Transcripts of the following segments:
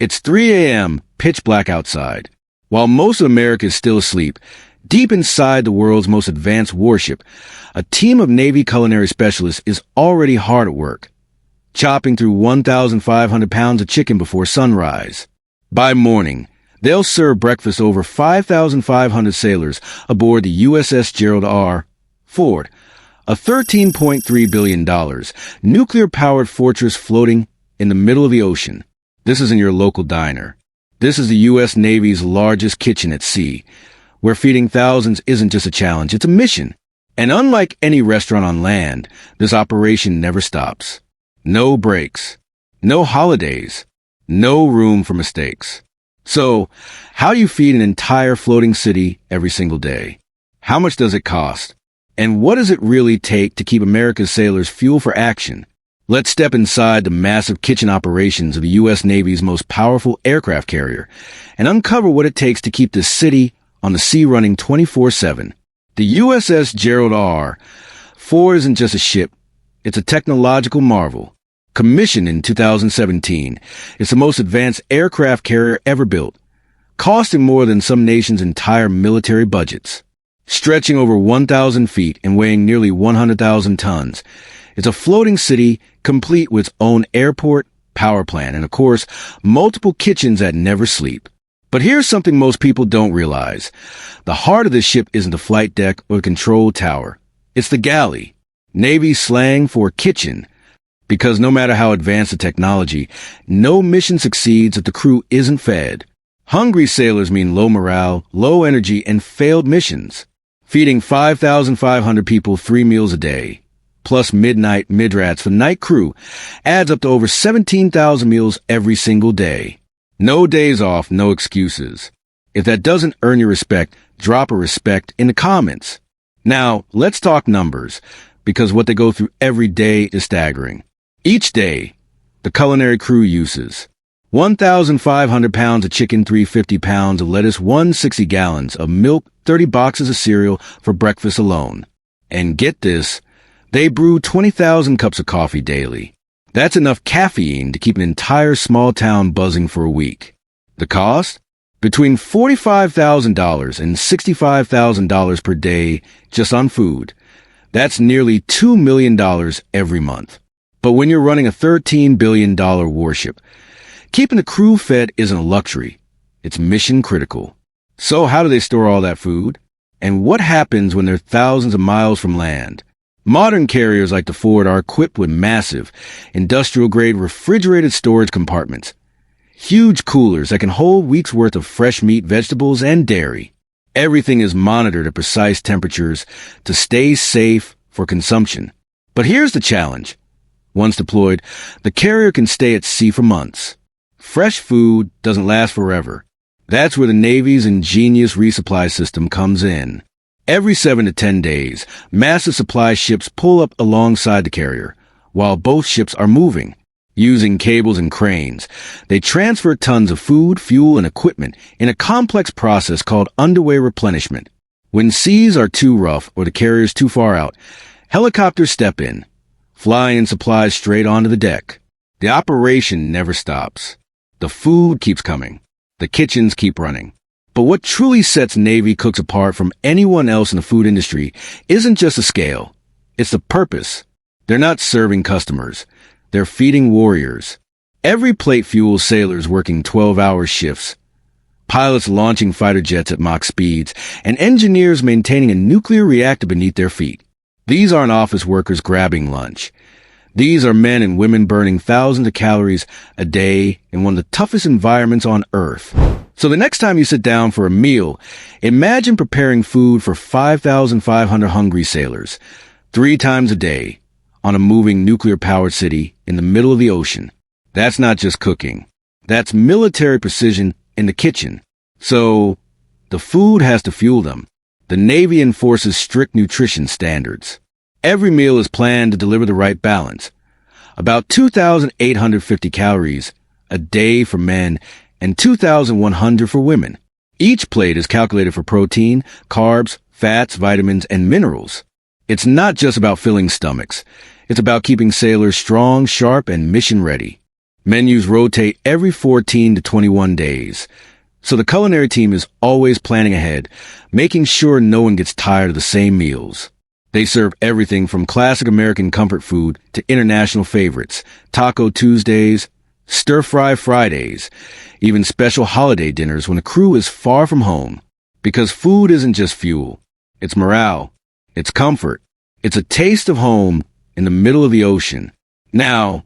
It's 3 a.m., pitch black outside. While most of America is still asleep, deep inside the world's most advanced warship, a team of Navy culinary specialists is already hard at work, chopping through 1,500 pounds of chicken before sunrise. By morning, they'll serve breakfast over 5,500 sailors aboard the USS Gerald R. Ford, a $13.3 billion nuclear-powered fortress floating in the middle of the ocean. This isn't your local diner. This is the U.S. Navy's largest kitchen at sea, where feeding thousands isn't just a challenge, it's a mission. And unlike any restaurant on land, this operation never stops. No breaks, no holidays, no room for mistakes. So, how do you feed an entire floating city every single day? How much does it cost? And what does it really take to keep America's sailors fuel for action? Let's step inside the massive kitchen operations of the U.S. Navy's most powerful aircraft carrier and uncover what it takes to keep this city on the sea running 24/7. The USS Gerald R. Ford isn't just a ship, it's a technological marvel. Commissioned in 2017, it's the most advanced aircraft carrier ever built, costing more than some nations' entire military budgets. Stretching over 1,000 feet and weighing nearly 100,000 tons, it's a floating city complete with its own airport, power plant, and of course, multiple kitchens that never sleep. But here's something most people don't realize. The heart of this ship isn't the flight deck or the control tower. It's the galley, Navy slang for kitchen. Because no matter how advanced the technology, no mission succeeds if the crew isn't fed. Hungry sailors mean low morale, low energy, and failed missions. Feeding 5,500 people 3 meals a day, plus midnight midrats for night crew, adds up to over 17,000 meals every single day. No days off, no excuses. If that doesn't earn your respect, drop a respect in the comments. Now, let's talk numbers, because what they go through every day is staggering. Each day, the culinary crew uses 1,500 pounds of chicken, 350 pounds of lettuce, 160 gallons of milk, 30 boxes of cereal for breakfast alone. And get this, they brew 20,000 cups of coffee daily. That's enough caffeine to keep an entire small town buzzing for a week. The cost? Between $45,000 and $65,000 per day just on food. That's nearly $2 million every month. But when you're running a $13 billion warship, keeping the crew fed isn't a luxury. It's mission critical. So how do they store all that food? And what happens when they're thousands of miles from land? Modern carriers like the Ford are equipped with massive, industrial-grade refrigerated storage compartments. Huge coolers that can hold weeks' worth of fresh meat, vegetables, and dairy. Everything is monitored at precise temperatures to stay safe for consumption. But here's the challenge. Once deployed, the carrier can stay at sea for months. Fresh food doesn't last forever. That's where the Navy's ingenious resupply system comes in. Every 7 to 10 days, massive supply ships pull up alongside the carrier, while both ships are moving. Using cables and cranes, they transfer tons of food, fuel, and equipment in a complex process called underway replenishment. When seas are too rough or the carrier's too far out, helicopters step in, flying supplies straight onto the deck. The operation never stops. The food keeps coming. The kitchens keep running. But what truly sets Navy cooks apart from anyone else in the food industry isn't just the scale. It's the purpose. They're not serving customers. They're feeding warriors. Every plate fuels sailors working 12-hour shifts, pilots launching fighter jets at Mach speeds, and engineers maintaining a nuclear reactor beneath their feet. These aren't office workers grabbing lunch. These are men and women burning thousands of calories a day in one of the toughest environments on Earth. So the next time you sit down for a meal, imagine preparing food for 5,500 hungry sailors, 3 times a day, on a moving nuclear-powered city in the middle of the ocean. That's not just cooking. That's military precision in the kitchen. So, the food has to fuel them. The Navy enforces strict nutrition standards. Every meal is planned to deliver the right balance. About 2,850 calories a day for men and 2,100 for women. Each plate is calculated for protein, carbs, fats, vitamins, and minerals. It's not just about filling stomachs. It's about keeping sailors strong, sharp, and mission ready. Menus rotate every 14 to 21 days. So the culinary team is always planning ahead, making sure no one gets tired of the same meals. They serve everything from classic American comfort food to international favorites, Taco Tuesdays, Stir-Fry Fridays, even special holiday dinners when the crew is far from home. Because food isn't just fuel. It's morale. It's comfort. It's a taste of home in the middle of the ocean. Now,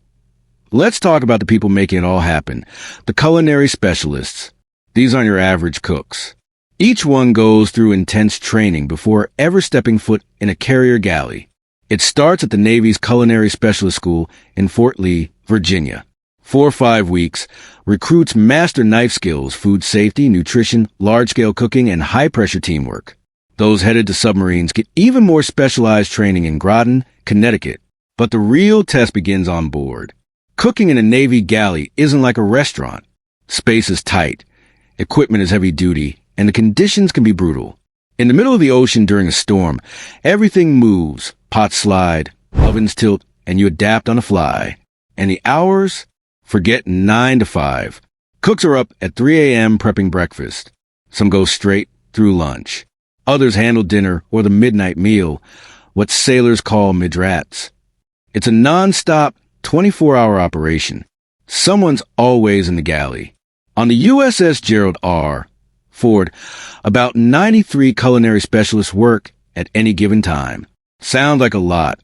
let's talk about the people making it all happen, the culinary specialists. These aren't your average cooks. Each one goes through intense training before ever stepping foot in a carrier galley. It starts at the Navy's Culinary Specialist School in Fort Lee, Virginia. 4 or 5 weeks, recruits master knife skills, food safety, nutrition, large-scale cooking, and high-pressure teamwork. Those headed to submarines get even more specialized training in Groton, Connecticut. But the real test begins on board. Cooking in a Navy galley isn't like a restaurant. Space is tight, equipment is heavy-duty, and the conditions can be brutal. In the middle of the ocean during a storm, everything moves, pots slide, ovens tilt, and you adapt on the fly. And the hours? Forget 9 to 5. Cooks are up at 3 a.m. prepping breakfast. Some go straight through lunch. Others handle dinner or the midnight meal, what sailors call midrats. It's a non-stop, 24-hour operation. Someone's always in the galley. On the USS Gerald R. Ford, about 93 culinary specialists work at any given time. Sounds like a lot,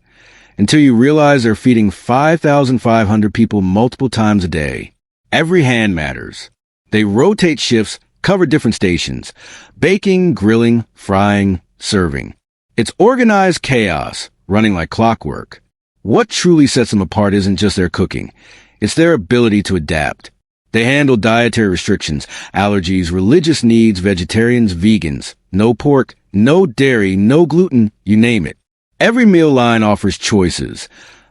until you realize they're feeding 5,500 people multiple times a day. Every hand matters. They rotate shifts, cover different stations, baking, grilling, frying, serving. It's organized chaos, running like clockwork. What truly sets them apart isn't just their cooking. It's their ability to adapt. They handle dietary restrictions, allergies, religious needs, vegetarians, vegans, no pork, no dairy, no gluten, you name it. Every meal line offers choices,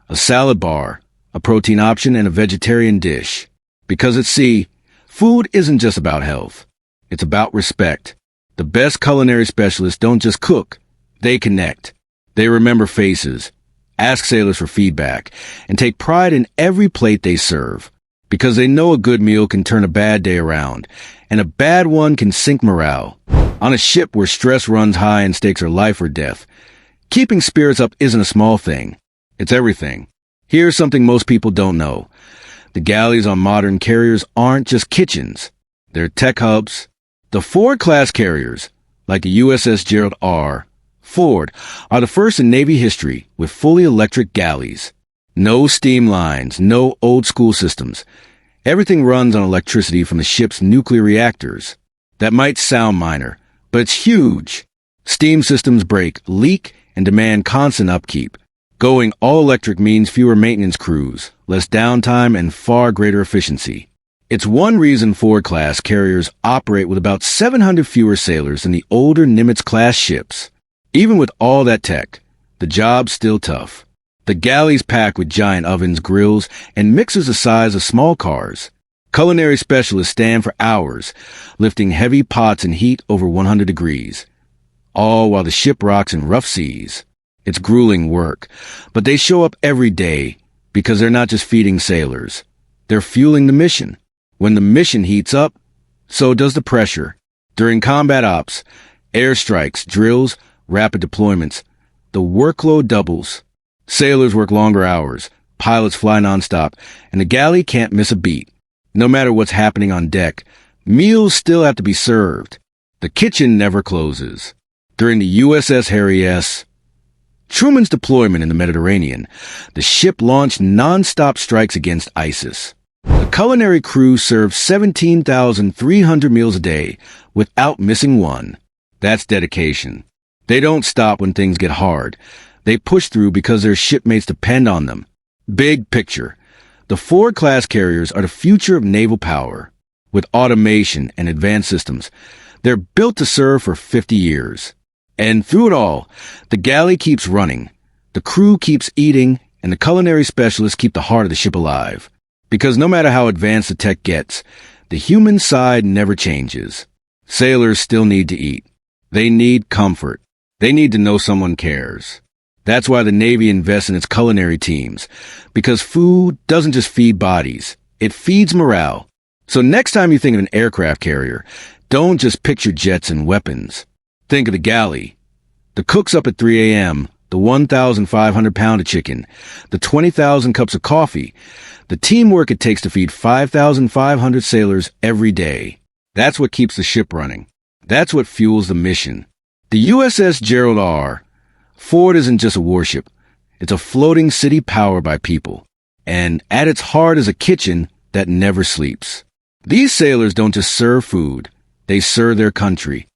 a salad bar, a protein option, and a vegetarian dish. Because at sea, food isn't just about health. It's about respect. The best culinary specialists don't just cook, they connect. They remember faces, ask sailors for feedback, and take pride in every plate they serve. Because they know a good meal can turn a bad day around, and a bad one can sink morale. On a ship where stress runs high and stakes are life or death, keeping spirits up isn't a small thing. It's everything. Here's something most people don't know. The galleys on modern carriers aren't just kitchens. They're tech hubs. The Ford-class carriers, like the USS Gerald R. Ford, are the first in Navy history with fully electric galleys. No steam lines, no old-school systems. Everything runs on electricity from the ship's nuclear reactors. That might sound minor, but it's huge. Steam systems break, leak, and demand constant upkeep. Going all-electric means fewer maintenance crews, less downtime, and far greater efficiency. It's one reason Ford-class carriers operate with about 700 fewer sailors than the older Nimitz-class ships. Even with all that tech, the job's still tough. The galleys packed with giant ovens, grills, and mixers the size of small cars. Culinary specialists stand for hours, lifting heavy pots in heat over 100 degrees. All while the ship rocks in rough seas. It's grueling work, but they show up every day because they're not just feeding sailors. They're fueling the mission. When the mission heats up, so does the pressure. During combat ops, airstrikes, drills, rapid deployments, the workload doubles. Sailors work longer hours, pilots fly nonstop, and the galley can't miss a beat. No matter what's happening on deck, meals still have to be served. The kitchen never closes. During the USS Harry S. Truman's deployment in the Mediterranean, the ship launched non-stop strikes against ISIS. The culinary crew served 17,300 meals a day without missing one. That's dedication. They don't stop when things get hard. They push through because their shipmates depend on them. Big picture. The Ford-class carriers are the future of naval power. With automation and advanced systems, they're built to serve for 50 years. And through it all, the galley keeps running, the crew keeps eating, and the culinary specialists keep the heart of the ship alive. Because no matter how advanced the tech gets, the human side never changes. Sailors still need to eat. They need comfort. They need to know someone cares. That's why the Navy invests in its culinary teams, because food doesn't just feed bodies, It feeds morale. So next time you think of an aircraft carrier, don't just picture jets and weapons. Think of the galley. The cooks up at 3 a.m., the 1,500-pound of chicken, the 20,000 cups of coffee, the teamwork it takes to feed 5,500 sailors every day. That's what keeps the ship running. That's what fuels the mission. The USS Gerald R. Ford isn't just a warship. It's a floating city powered by people. And at its heart is a kitchen that never sleeps. These sailors don't just serve food. They serve their country.